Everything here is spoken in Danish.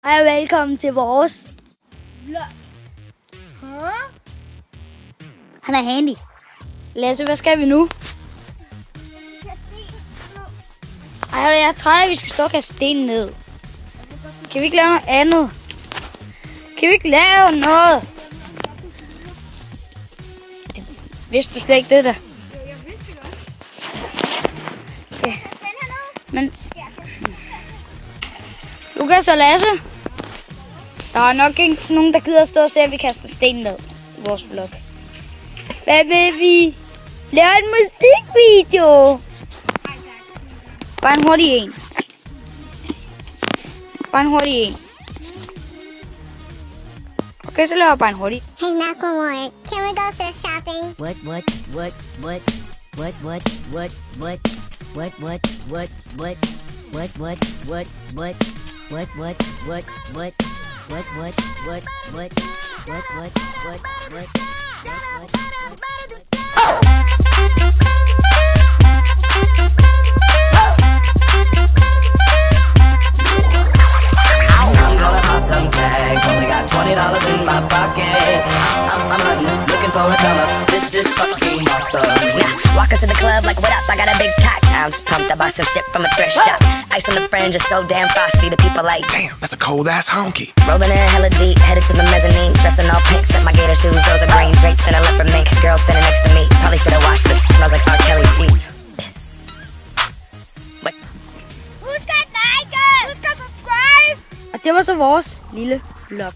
Hej og velkommen til vores vlog. Han er handy. Lasse, hvad skal vi nu? Ej, jeg er træt, at vi skal stå og kaste sten ned. Kan vi ikke lave noget andet? Kan vi ikke lave noget? Det vidste du slet ikke det der. Jeg vidste det godt. Okay. Men Lukas og Lasse, der er nok ikke nogen, der gider at stå og se, at vi kaster sten ned i vores vlog. Hvad vil vi? Lave en musikvideo. Bare en hurtig en. Bare en hurtig en. Okay, så laver jeg bare en hurtig. Hey, Macklemore, can we go thrift shopping? What? Some tags, only got $20 in my pocket. I'm hunting, looking for a come up. This is fucking awesome. Walk into the club like, what up? I got a big cock. Ounce pumped, I bought some shit from a thrift shop. Ice on the fringe is so damn frosty. The people like, Damn, that's a cold ass honky. rolling in hella deep, headed to the mezzanine. Dressed in all pink, set my gator shoes. Those are green draped in a leopard mink. Girl standing next to me. Probably should have washed this. Smells like R. Kelly sheets. What? Husk at like! Husk at subscribe! Og det var så vores lille vlog.